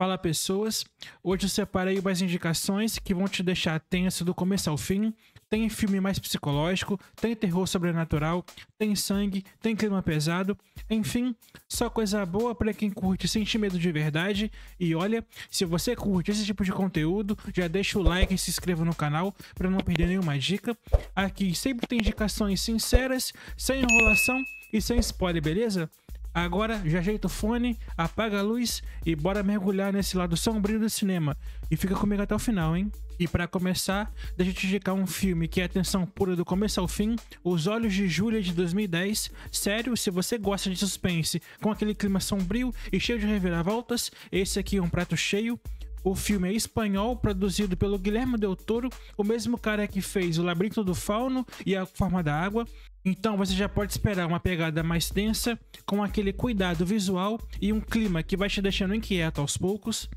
Fala pessoas, hoje eu separei umas indicações que vão te deixar tenso do começo ao fim. Tem filme mais psicológico, tem terror sobrenatural, tem sangue, tem clima pesado, enfim, só coisa boa pra quem curte sentir medo de verdade. E olha, se você curte esse tipo de conteúdo, já deixa o like e se inscreva no canal pra não perder nenhuma dica. Aqui sempre tem indicações sinceras, sem enrolação e sem spoiler, beleza? Agora já ajeita o fone, apaga a luz e bora mergulhar nesse lado sombrio do cinema. E fica comigo até o final, hein? E pra começar, deixa eu te indicar um filme que é atenção pura do começo ao fim, Os Olhos de Júlia de 2010. Sério, se você gosta de suspense com aquele clima sombrio e cheio de reviravoltas, esse aqui é um prato cheio. O filme é espanhol, produzido pelo Guillermo del Toro, o mesmo cara que fez O Labirinto do Fauno e A Forma da Água. Então você já pode esperar uma pegada mais densa, com aquele cuidado visual e um clima que vai te deixando inquieto aos poucos.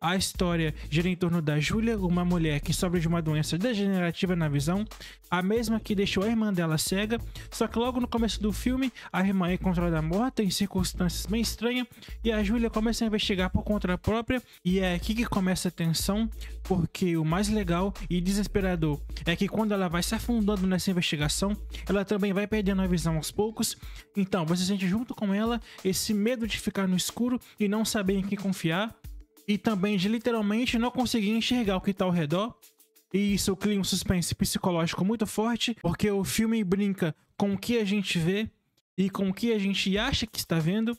A história gira em torno da Júlia, uma mulher que sofre de uma doença degenerativa na visão, a mesma que deixou a irmã dela cega, só que logo no começo do filme, a irmã é encontrada morta em circunstâncias bem estranhas e a Júlia começa a investigar por conta própria, e é aqui que começa a tensão, porque o mais legal e desesperador é que quando ela vai se afundando nessa investigação, ela também vai perdendo a visão aos poucos, então você sente junto com ela esse medo de ficar no escuro e não saber em quem confiar, e também de literalmente não conseguir enxergar o que está ao redor. E isso cria um suspense psicológico muito forte, porque o filme brinca com o que a gente vê e com o que a gente acha que está vendo.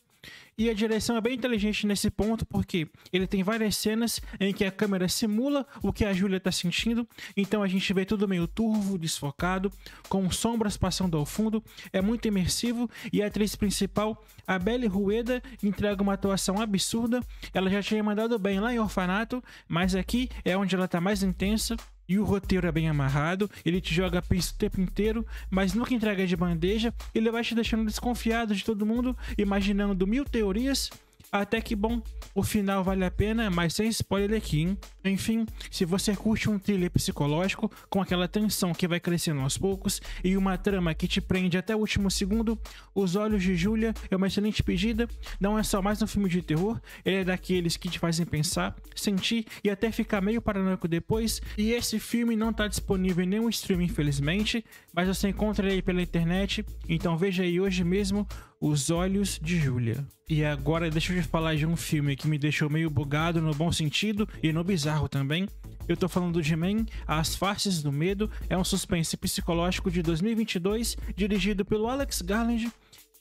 E a direção é bem inteligente nesse ponto, porque ele tem várias cenas em que a câmera simula o que a Júlia está sentindo, então a gente vê tudo meio turvo, desfocado, com sombras passando ao fundo, é muito imersivo, e a atriz principal, a Belle Rueda, entrega uma atuação absurda. Ela já tinha mandado bem lá em Orfanato, mas aqui é onde ela está mais intensa. E o roteiro é bem amarrado, ele te joga pista o tempo inteiro, mas nunca entrega de bandeja, ele vai te deixando desconfiado de todo mundo, imaginando mil teorias, até que, bom, o final vale a pena, mas sem spoiler aqui, hein? Enfim, se você curte um thriller psicológico, com aquela tensão que vai crescendo aos poucos, e uma trama que te prende até o último segundo, Os Olhos de Júlia é uma excelente pedida. Não é só mais um filme de terror, ele é daqueles que te fazem pensar, sentir e até ficar meio paranoico depois. E esse filme não está disponível em nenhum streaming, infelizmente, mas você encontra ele pela internet, então veja aí hoje mesmo Os Olhos de Júlia. E agora deixa eu te falar de um filme que me deixou meio bugado no bom sentido e no bizarro também. Eu tô falando de Man, As Faces do Medo, é um suspense psicológico de 2022, dirigido pelo Alex Garland.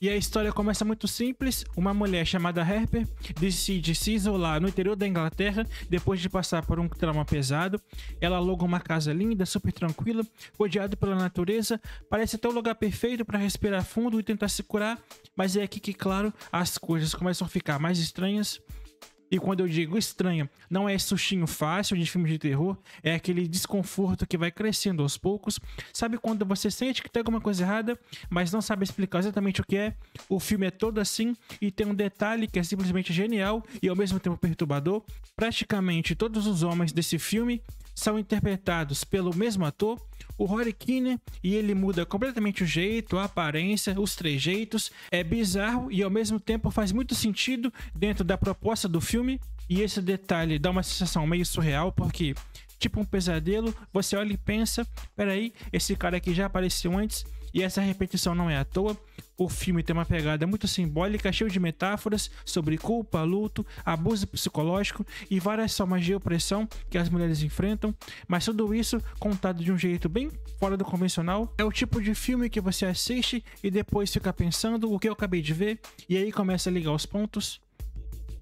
E a história começa muito simples. Uma mulher chamada Harper decide se isolar no interior da Inglaterra depois de passar por um trauma pesado. Ela aluga uma casa linda, super tranquila, rodeada pela natureza. Parece até o lugar perfeito para respirar fundo e tentar se curar. Mas é aqui que, claro, as coisas começam a ficar mais estranhas. E quando eu digo estranho, não é sustinho fácil de filme de terror, é aquele desconforto que vai crescendo aos poucos. Sabe quando você sente que tem alguma coisa errada, mas não sabe explicar exatamente o que é? O filme é todo assim, e tem um detalhe que é simplesmente genial e ao mesmo tempo perturbador. Praticamente todos os homens desse filme são interpretados pelo mesmo ator, o Rory Kinnear, e ele muda completamente o jeito, a aparência, os trejeitos. É bizarro e ao mesmo tempo faz muito sentido dentro da proposta do filme. E esse detalhe dá uma sensação meio surreal, porque, tipo um pesadelo, você olha e pensa: peraí, esse cara aqui já apareceu antes. E essa repetição não é à toa. O filme tem uma pegada muito simbólica, cheio de metáforas sobre culpa, luto, abuso psicológico e várias formas de opressão que as mulheres enfrentam, mas tudo isso contado de um jeito bem fora do convencional. É o tipo de filme que você assiste e depois fica pensando o que eu acabei de ver, e aí começa a ligar os pontos.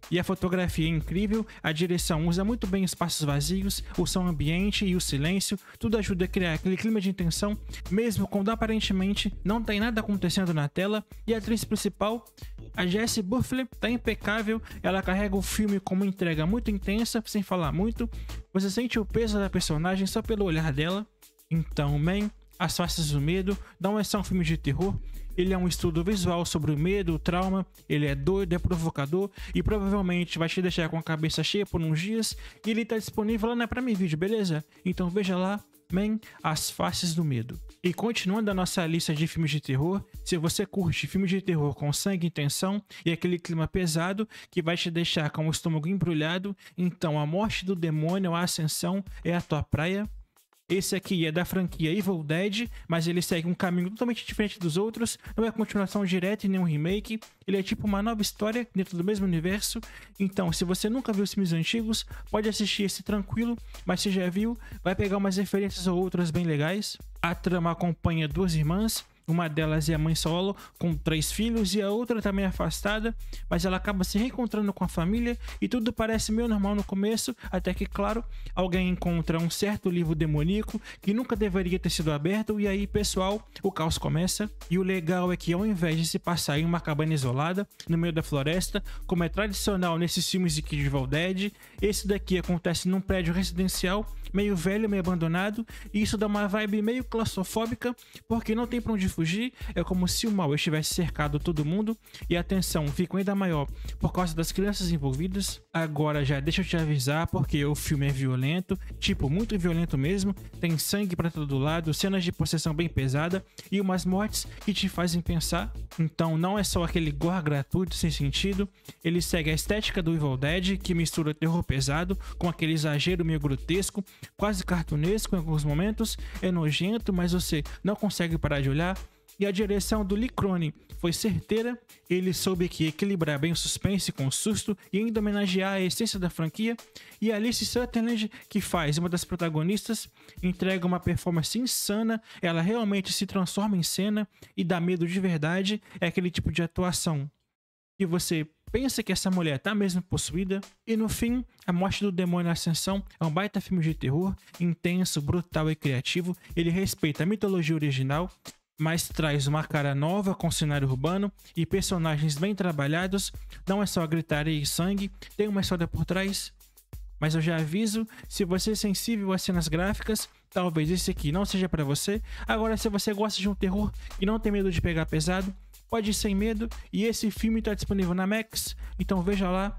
E a fotografia é incrível, a direção usa muito bem espaços vazios, o som ambiente e o silêncio, tudo ajuda a criar aquele clima de tensão, mesmo quando aparentemente não tem nada acontecendo na tela. E a atriz principal, a Jessie Buckley, tá impecável, ela carrega o filme com uma entrega muito intensa, sem falar muito, você sente o peso da personagem só pelo olhar dela. Então, Man, As Faces do Medo não é só um filme de terror, ele é um estudo visual sobre o medo, o trauma, ele é doido, é provocador e provavelmente vai te deixar com a cabeça cheia por uns dias, e ele tá disponível lá na Prime Video, beleza? Então veja lá Man, As Faces do Medo. E continuando a nossa lista de filmes de terror, se você curte filmes de terror com sangue e tensão e aquele clima pesado que vai te deixar com o estômago embrulhado, então A Morte do Demônio, A Ascensão é a tua praia. Esse aqui é da franquia Evil Dead, mas ele segue um caminho totalmente diferente dos outros, não é continuação direta e nem um remake, ele é tipo uma nova história dentro do mesmo universo. Então, se você nunca viu os filmes antigos, pode assistir esse tranquilo, mas se já viu, vai pegar umas referências ou outras bem legais. A trama acompanha duas irmãs, uma delas é a mãe solo, com 3 filhos, e a outra também afastada, mas ela acaba se reencontrando com a família e tudo parece meio normal no começo, até que, claro, alguém encontra um certo livro demoníaco que nunca deveria ter sido aberto, e aí, pessoal, o caos começa. E o legal é que, ao invés de se passar em uma cabana isolada, no meio da floresta, como é tradicional nesses filmes de Evil Dead, esse daqui acontece num prédio residencial, meio velho, meio abandonado, e isso dá uma vibe meio claustrofóbica, porque não tem pra onde fugir, é como se o mal estivesse cercado todo mundo, e a tensão fica ainda maior por causa das crianças envolvidas. Agora já deixa eu te avisar, porque o filme é violento, tipo muito violento mesmo, tem sangue pra todo lado, cenas de possessão bem pesada e umas mortes que te fazem pensar. Então não é só aquele gore gratuito sem sentido, ele segue a estética do Evil Dead, que mistura terror pesado com aquele exagero meio grotesco, quase cartunesco em alguns momentos, é nojento, mas você não consegue parar de olhar. E a direção do Lee Cronin foi certeira, ele soube que equilibrar bem o suspense com o susto e ainda homenagear a essência da franquia. E a Alice Sutherland, que faz uma das protagonistas, entrega uma performance insana, ela realmente se transforma em cena e dá medo de verdade, é aquele tipo de atuação que você pensa que essa mulher tá mesmo possuída. E no fim, A Morte do Demônio e a Ascensão é um baita filme de terror, intenso, brutal e criativo, ele respeita a mitologia original, mas traz uma cara nova com cenário urbano e personagens bem trabalhados. Não é só gritaria e sangue, tem uma história por trás. Mas eu já aviso, se você é sensível às cenas gráficas, talvez esse aqui não seja pra você. Agora, se você gosta de um terror e não tem medo de pegar pesado, pode ir sem medo, e esse filme tá disponível na Max, então veja lá,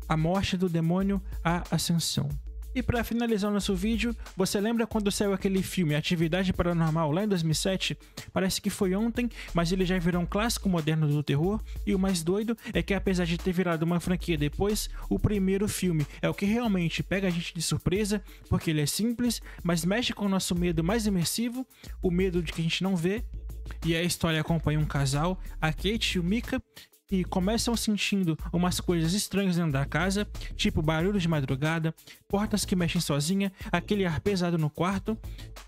A Morte do Demônio, A Ascensão. E para finalizar o nosso vídeo, você lembra quando saiu aquele filme Atividade Paranormal lá em 2007? Parece que foi ontem, mas ele já virou um clássico moderno do terror, e o mais doido é que apesar de ter virado uma franquia depois, o primeiro filme é o que realmente pega a gente de surpresa, porque ele é simples, mas mexe com o nosso medo mais imersivo, o medo de que a gente não vê. E a história acompanha um casal, a Kate e o Micah, e começam sentindo umas coisas estranhas dentro da casa, tipo barulhos de madrugada, portas que mexem sozinha, aquele ar pesado no quarto,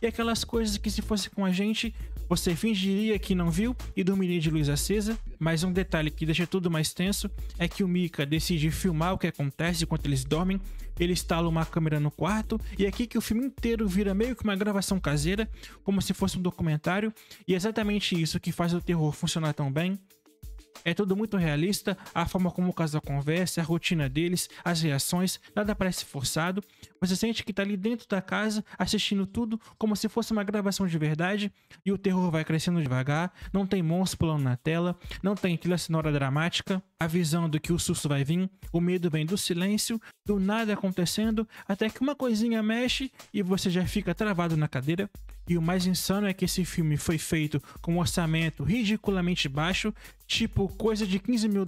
e aquelas coisas que se fosse com a gente, você fingiria que não viu e dormiria de luz acesa. Mas um detalhe que deixa tudo mais tenso é que o Micah decide filmar o que acontece enquanto eles dormem, ele instala uma câmera no quarto, e é aqui que o filme inteiro vira meio que uma gravação caseira, como se fosse um documentário, e é exatamente isso que faz o terror funcionar tão bem. É tudo muito realista, a forma como o casal conversa, a rotina deles, as reações, nada parece forçado. Você sente que tá ali dentro da casa, assistindo tudo como se fosse uma gravação de verdade, e o terror vai crescendo devagar, não tem monstro pulando na tela, não tem trilha sonora dramática, avisando que o susto vai vir, o medo vem do silêncio, do nada acontecendo, até que uma coisinha mexe e você já fica travado na cadeira. E o mais insano é que esse filme foi feito com um orçamento ridiculamente baixo, tipo coisa de $15 mil,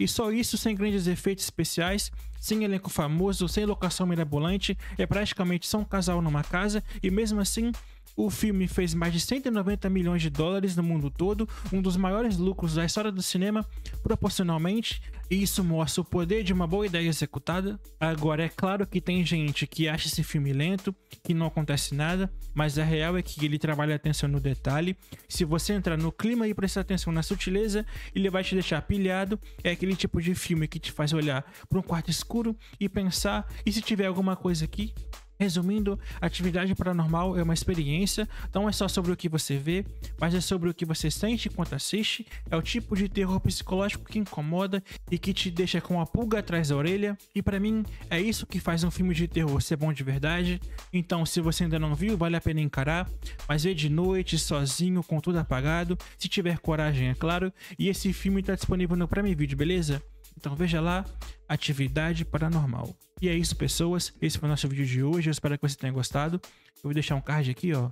e só isso sem grandes efeitos especiais, sem elenco famoso, sem locação mirabolante, é praticamente só um casal numa casa, e mesmo assim o filme fez mais de $190 milhões no mundo todo, um dos maiores lucros da história do cinema, proporcionalmente, e isso mostra o poder de uma boa ideia executada. Agora, é claro que tem gente que acha esse filme lento, que não acontece nada, mas a real é que ele trabalha atenção no detalhe. Se você entrar no clima e prestar atenção na sutileza, ele vai te deixar pilhado. É aquele tipo de filme que te faz olhar para um quarto escuro e pensar, e se tiver alguma coisa aqui? Resumindo, Atividade Paranormal é uma experiência, não é só sobre o que você vê, mas é sobre o que você sente enquanto assiste. É o tipo de terror psicológico que incomoda e que te deixa com a pulga atrás da orelha, e pra mim é isso que faz um filme de terror ser bom de verdade. Então, se você ainda não viu, vale a pena encarar, mas vê de noite, sozinho, com tudo apagado, se tiver coragem, é claro. E esse filme tá disponível no Prime Video, beleza? Então veja lá, atividade paranormal. E é isso, pessoas. Esse foi o nosso vídeo de hoje. Eu espero que você tenha gostado. Eu vou deixar um card aqui, ó,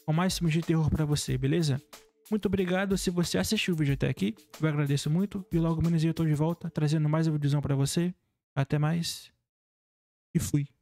com mais filmes de terror pra você, beleza? Muito obrigado se você assistiu o vídeo até aqui. Eu agradeço muito. E logo menos eu tô de volta, trazendo mais um videozão pra você. Até mais. E fui.